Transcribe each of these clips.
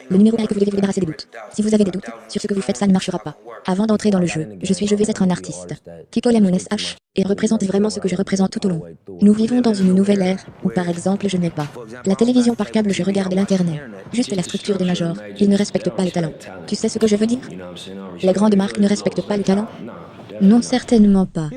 Le numéro 1 est que vous devez vous débarrasser des doutes. Si vous avez des doutes sur ce que vous faites, ça ne marchera pas. Avant d'entrer dans le jeu, je vais être un artiste. Kiko Lemon SH et représente vraiment ce que je représente tout au long. Nous vivons dans une nouvelle ère où par exemple je n'ai pas la télévision par câble, je regarde l'internet. Juste la structure des majors, ils ne respectent pas le talent. Tu sais ce que je veux dire? Les grandes marques ne respectent pas le talent? Non, certainement pas.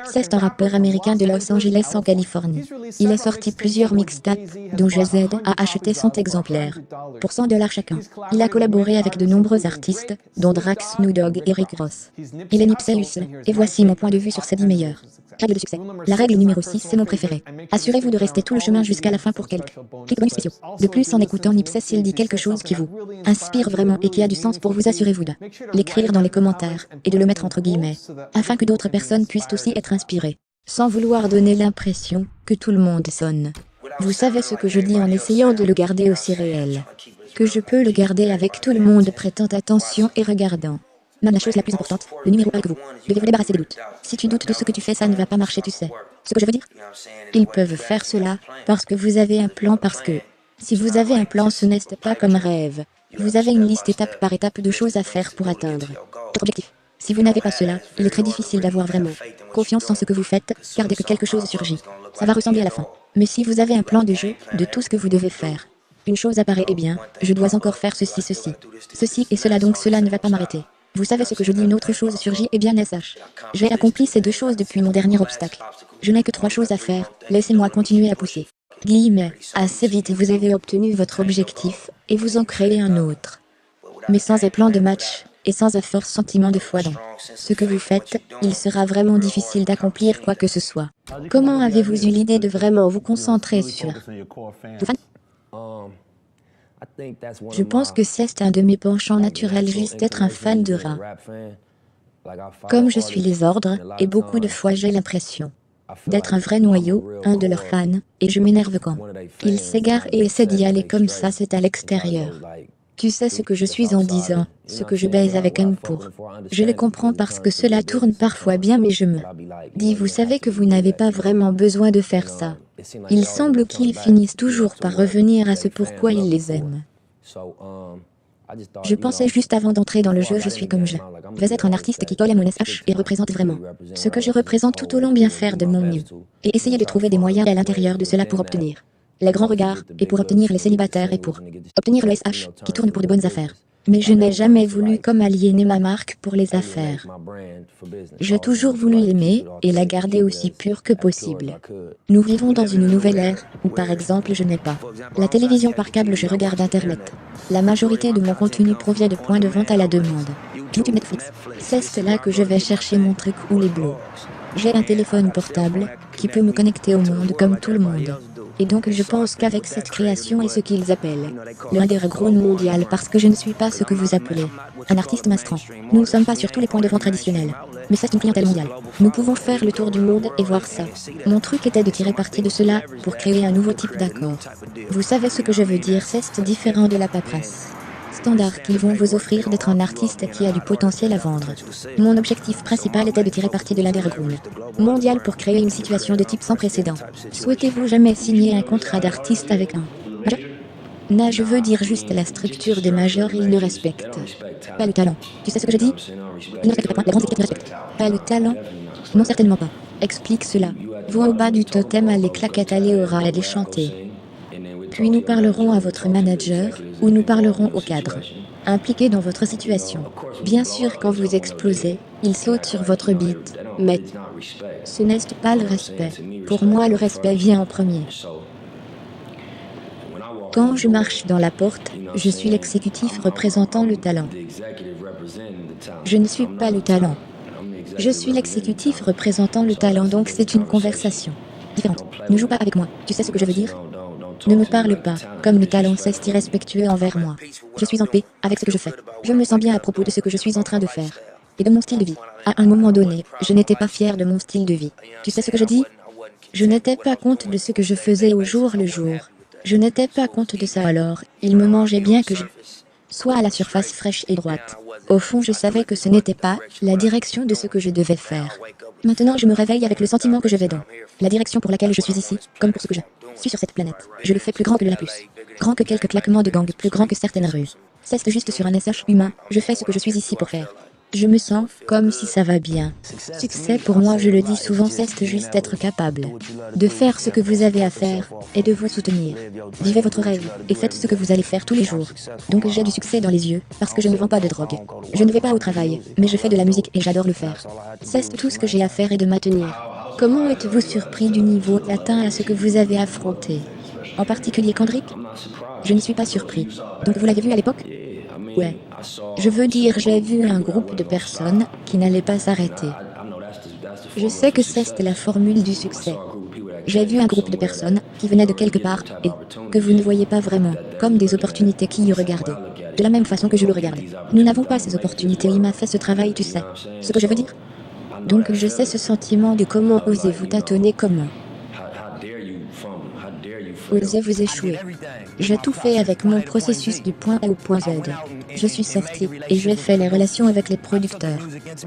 C'est un rappeur américain de Los Angeles en Californie. Il a sorti plusieurs mixtapes, dont Je Z a acheté 100 exemplaires. Pour $100 chacun. Il a collaboré avec de nombreux artistes, dont Drax, Snoop Dogg et Rick Ross. Il est Nipsey Hussle, et voici mon point de vue sur ces 10 meilleurs. Règle de succès. La règle numéro 6, c'est mon préféré. Assurez-vous de rester tout le chemin jusqu'à la fin pour quelques clics bonus spéciaux. De plus, en écoutant Nipsey, s'il dit quelque chose qui vous inspire vraiment et qui a du sens pour vous, assurez-vous de l'écrire dans les commentaires et de le mettre entre guillemets, afin que d'autres personnes puissent aussi être inspirées, sans vouloir donner l'impression que tout le monde sonne. Vous savez ce que je dis en essayant de le garder aussi réel que je peux le garder avec tout le monde prêtant attention et regardant. Même la chose la plus importante, le numéro 1 que vous devez vous débarrasser des doutes. Si tu doutes de ce que tu fais, ça ne va pas marcher, tu sais. Ce que je veux dire? Ils peuvent faire cela parce que vous avez un plan, parce que si vous avez un plan, ce n'est pas comme un rêve. Vous avez une liste étape par étape de choses à faire pour atteindre votre objectif. Si vous n'avez pas cela, il est très difficile d'avoir vraiment confiance en ce que vous faites, car dès que quelque chose surgit, ça va ressembler à la fin. Mais si vous avez un plan de jeu, de tout ce que vous devez faire, une chose apparaît, eh bien, je dois encore faire ceci et cela, donc cela ne va pas m'arrêter. Vous savez ce que je dis, une autre chose surgit, eh bien SH. J'ai accompli ces 2 choses depuis mon dernier obstacle. Je n'ai que 3 choses à faire, laissez-moi continuer à pousser. Guillemets, assez vite vous avez obtenu votre objectif, et vous en créez un autre. Mais sans un plan de match, et sans un fort sentiment de foi dans ce que vous faites, il sera vraiment difficile d'accomplir quoi que ce soit. Comment avez-vous eu l'idée de vraiment vous concentrer sur vos fans? Je pense que c'est un de mes penchants naturels, juste être un fan de rap. Comme je suis les ordres, et beaucoup de fois j'ai l'impression d'être un vrai noyau, un de leurs fans, et je m'énerve quand ils s'égarent et essaient d'y aller comme ça, c'est à l'extérieur. Tu sais ce que je suis en disant, ce que je baise avec un pour. Je le comprends parce que cela tourne parfois bien, mais je me dis, vous savez que vous n'avez pas vraiment besoin de faire ça. Il semble qu'ils finissent toujours par revenir à ce pourquoi ils les aiment. Je pensais juste avant d'entrer dans le jeu, je suis comme je vais être un artiste qui colle à mon SH et représente vraiment ce que je représente tout au long, bien faire de mon mieux. Et essayer de trouver des moyens à l'intérieur de cela pour obtenir les grands regards, et pour obtenir les célibataires, et pour obtenir le SH, qui tourne pour de bonnes affaires. Mais je n'ai jamais voulu comme aliéner ma marque pour les affaires. J'ai toujours voulu l'aimer, et la garder aussi pure que possible. Nous vivons dans une nouvelle ère, où par exemple je n'ai pas la télévision par câble, je regarde Internet. La majorité de mon contenu provient de points de vente à la demande. YouTube, Netflix. C'est là que je vais chercher mon truc ou les blogs. J'ai un téléphone portable, qui peut me connecter au monde comme tout le monde. Et donc je pense qu'avec cette création et ce qu'ils appellent le underground mondial, parce que je ne suis pas ce que vous appelez un artiste mainstream. Nous ne sommes pas sur tous les points de vente traditionnels, mais c'est une clientèle mondiale. Nous pouvons faire le tour du monde et voir ça. Mon truc était de tirer parti de cela pour créer un nouveau type d'accord. Vous savez ce que je veux dire, c'est différent de la paperasse standard qu'ils vont vous offrir d'être un artiste qui a du potentiel à vendre. Mon objectif principal était de tirer parti de l'underground mondial pour créer une situation de type sans précédent. Souhaitez-vous jamais signer un contrat d'artiste avec un major? Non, je veux dire juste la structure des majors, ils ne respectent pas le talent. Tu sais ce que je dis? Ils ne respectent pas, les grandes équipes ne respectent pas le talent? Non, certainement pas. Explique cela. Vous au bas du totem, allez claquettes, allez au rat, allez chanter. Puis nous parlerons à votre manager, ou nous parlerons au cadre impliqué dans votre situation. Bien sûr, quand vous explosez, il saute sur votre beat, mais ce n'est pas le respect. Pour moi, le respect vient en premier. Quand je marche dans la porte, je suis l'exécutif représentant le talent. Je ne suis pas le talent. Je suis l'exécutif représentant le talent, donc c'est une conversation différente. Ne joue pas avec moi, tu sais ce que je veux dire? Ne me parle pas, comme le talent, c'est irrespectueux envers moi. Je suis en paix avec ce que je fais. Je me sens bien à propos de ce que je suis en train de faire. Et de mon style de vie. À un moment donné, je n'étais pas fière de mon style de vie. Tu sais ce que je dis? Je n'étais pas compte de ce que je faisais au jour le jour. Je n'étais pas compte de ça, alors, il me mangeait bien que je sois à la surface fraîche et droite. Au fond, je savais que ce n'était pas la direction de ce que je devais faire. Maintenant, je me réveille avec le sentiment que je vais dans la direction pour laquelle je suis ici, comme pour ce que je suis sur cette planète. Je le fais plus grand que le Laplace. Grand que quelques claquements de gangs, plus grand que certaines rues. C'est juste sur un SH humain, je fais ce que je suis ici pour faire. Je me sens comme si ça va bien. Succès pour moi, je le dis souvent, c'est juste être capable de faire ce que vous avez à faire et de vous soutenir. Vivez votre rêve et faites ce que vous allez faire tous les jours. Donc j'ai du succès dans les yeux parce que je ne vends pas de drogue. Je ne vais pas au travail, mais je fais de la musique et j'adore le faire. C'est tout ce que j'ai à faire et de maintenir. Comment êtes-vous surpris du niveau atteint à ce que vous avez affronté? En particulier Kendrick? Je ne suis pas surpris. Donc vous l'avez vu à l'époque? Ouais. Je veux dire, j'ai vu un groupe de personnes qui n'allaient pas s'arrêter. Je sais que c'est la formule du succès. J'ai vu un groupe de personnes qui venaient de quelque part et que vous ne voyez pas vraiment, comme des opportunités qui y regardaient. De la même façon que je le regarde. Nous n'avons pas ces opportunités, il m'a fait ce travail, tu sais. Ce que je veux dire? Donc je sais ce sentiment de comment osez-vous tâtonner, comment osez-vous échouer. J'ai tout fait avec mon processus du point A au point Z. Je suis sorti et j'ai fait les relations avec les producteurs.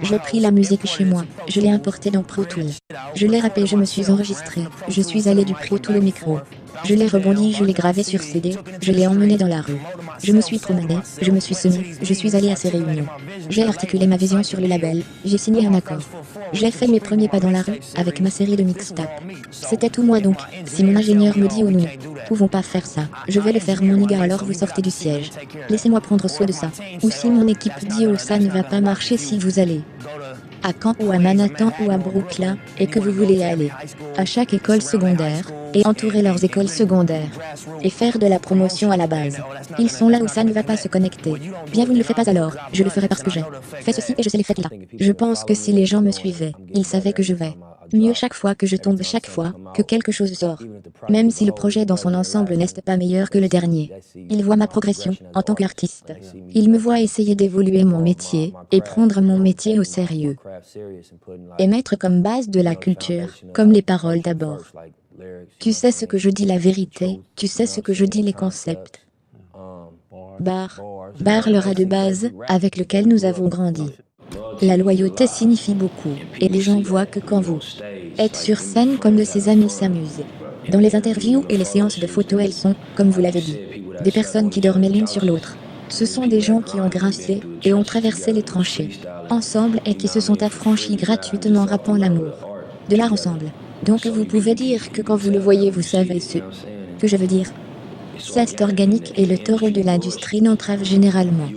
J'ai pris la musique chez moi, je l'ai importée dans Pro Tools. Je l'ai rappé, je me suis enregistré, je suis allé du Pro Tools au micro. Je l'ai rebondi, je l'ai gravé sur CD, je l'ai emmené dans la rue. Je me suis promené, je me suis semé, je suis allé à ces réunions. J'ai articulé ma vision sur le label, j'ai signé un accord. J'ai fait mes premiers pas dans la rue, avec ma série de mixtapes. C'était tout moi donc, si mon ingénieur me dit oh nous ne pouvons pas faire ça, je vais le faire mon gars, alors vous sortez du siège. Laissez-moi prendre soin de ça. Ou si mon équipe dit oh ça ne va pas marcher, si vous allez à Caen ou à Manhattan ou à Brooklyn, et que vous voulez aller à chaque école secondaire, et entourer leurs écoles secondaires, et faire de la promotion à la base. Ils sont là où ça ne va pas se connecter. Bien vous ne le faites pas alors, je le ferai parce que j'ai fait ceci et je sais les faites là. Je pense que si les gens me suivaient, ils savaient que je vais mieux chaque fois que je tombe, chaque fois que quelque chose sort. Même si le projet dans son ensemble n'est pas meilleur que le dernier. Ils voient ma progression en tant qu'artiste. Ils me voient essayer d'évoluer mon métier et prendre mon métier au sérieux. Et mettre comme base de la culture, comme les paroles d'abord. Tu sais ce que je dis, la vérité, tu sais ce que je dis, les concepts. Bar le rat de base avec lequel nous avons grandi. La loyauté signifie beaucoup, et les gens voient que quand vous êtes sur scène comme de ses amis s'amusent. Dans les interviews et les séances de photos, elles sont, comme vous l'avez dit, des personnes qui dormaient l'une sur l'autre. Ce sont des gens qui ont grincé et ont traversé les tranchées ensemble et qui se sont affranchis gratuitement rappant l'amour de l'art ensemble. Donc vous pouvez dire que quand vous le voyez, vous savez ce que je veux dire. C'est organique et le taureau de l'industrie n'entrave généralement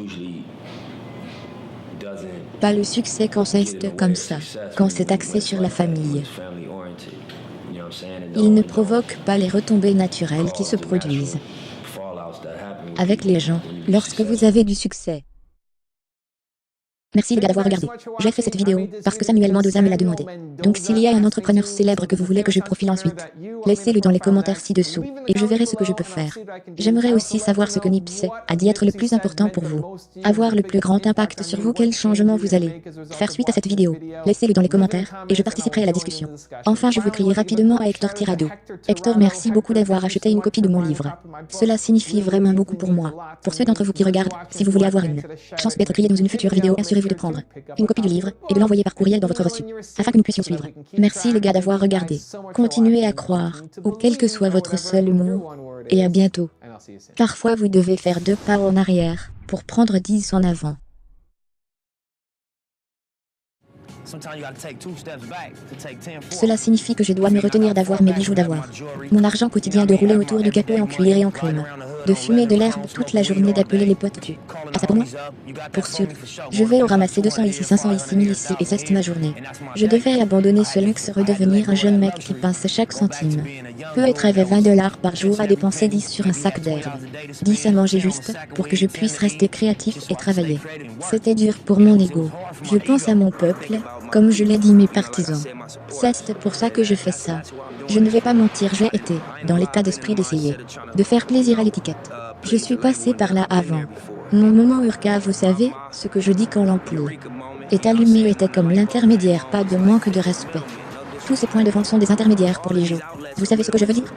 pas le succès quand c'est comme ça, quand c'est axé sur la famille. Il ne provoque pas les retombées naturelles qui se produisent avec les gens lorsque vous avez du succès. Merci les gars d'avoir regardé. J'ai fait cette vidéo parce que Samuel Mendoza me l'a demandé. Donc s'il y a un entrepreneur célèbre que vous voulez que je profile ensuite, laissez-le dans les commentaires ci-dessous et je verrai ce que je peux faire. J'aimerais aussi savoir ce que Nipsey a dit être le plus important pour vous. Avoir le plus grand impact sur vous, quel changement vous allez faire suite à cette vidéo. Laissez-le dans les commentaires et je participerai à la discussion. Enfin, je veux crier rapidement à Hector Tirado. Hector, merci beaucoup d'avoir acheté une copie de mon livre. Cela signifie vraiment beaucoup pour moi. Pour ceux d'entre vous qui regardent, si vous voulez avoir une chance d'être crié dans une future vidéo, assurez-vous de prendre une copie du livre et de l'envoyer par courriel dans votre reçu, afin que nous puissions suivre. Merci les gars d'avoir regardé. Continuez à croire, ou quel que soit votre seul mot, et à bientôt. Parfois vous devez faire 2 pas en arrière, pour prendre 10 en avant. Cela signifie que je dois me retenir d'avoir mes bijoux, d'avoir mon argent quotidien, de rouler autour du capot en cuir et en crème, de fumer de l'herbe toute la journée, d'appeler les potes du à ça pour moi. Pour sûr, je vais en ramasser 200 ici, 500 ici, 1000 ici, et c'est ma journée. Je devais abandonner ce luxe, redevenir un jeune mec qui pince chaque centime. Peut-être avait 20 $ par jour à dépenser, 10 sur un sac d'herbe, 10 à manger juste, pour que je puisse rester créatif et travailler. C'était dur pour mon ego. Je pense à mon peuple, comme je l'ai dit, mes partisans. C'est pour ça que je fais ça. Je ne vais pas mentir, j'ai été dans l'état d'esprit d'essayer de faire plaisir à l'étiquette. Je suis passé par là avant. Mon moment Urka, vous savez, ce que je dis quand l'ampoule est allumée était comme l'intermédiaire, pas de manque de respect. Tous ces points de vente sont des intermédiaires pour les jeux. Vous savez ce que je veux dire?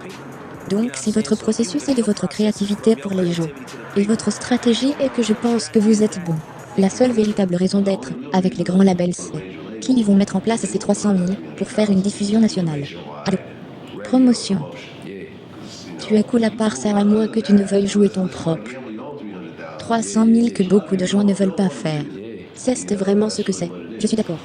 Donc si votre processus est de votre créativité pour les jeux, et votre stratégie est que je pense que vous êtes bon, la seule véritable raison d'être avec les grands labels, c'est qu'ils vont mettre en place ces 300 000 pour faire une diffusion nationale. Allô? Promotion. Tu es cool à part ça, à moins que tu ne veuilles jouer ton propre. 300 000 que beaucoup de gens ne veulent pas faire. C'est vraiment ce que c'est. Je suis d'accord.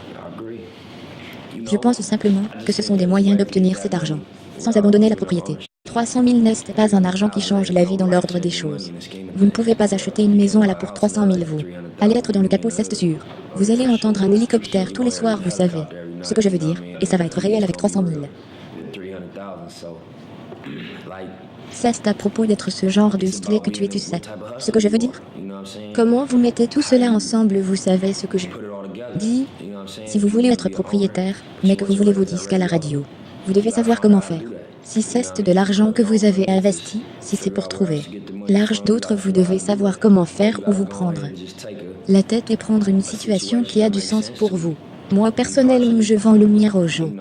Je pense simplement que ce sont des moyens d'obtenir cet argent, sans abandonner la propriété. 300 000 n'est pas un argent qui change la vie dans l'ordre des choses. Vous ne pouvez pas acheter une maison à la pour 300 000 vous. Allez être dans le capot, c'est sûr. Vous allez entendre un hélicoptère tous les soirs, vous savez. Ce que je veux dire, et ça va être réel avec 300 000. C'est à propos d'être ce genre de hustler que tu es, tu sais. Ce que je veux dire. Comment vous mettez tout cela ensemble, vous savez ce que je dis. Si vous voulez être propriétaire, mais que vous voulez vos disques à la radio, vous devez savoir comment faire. Si c'est de l'argent que vous avez investi, si c'est pour trouver l'argent d'autres, vous devez savoir comment faire ou vous prendre la tête et prendre une situation qui a du sens pour vous. Moi personnellement, je vends le mien aux gens.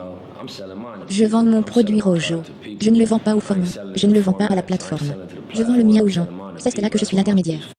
Je vends mon produit aux gens. Je ne le vends pas au forum. Je ne le vends pas à la plateforme. Je vends le mien aux gens. C'est là que je suis l'intermédiaire.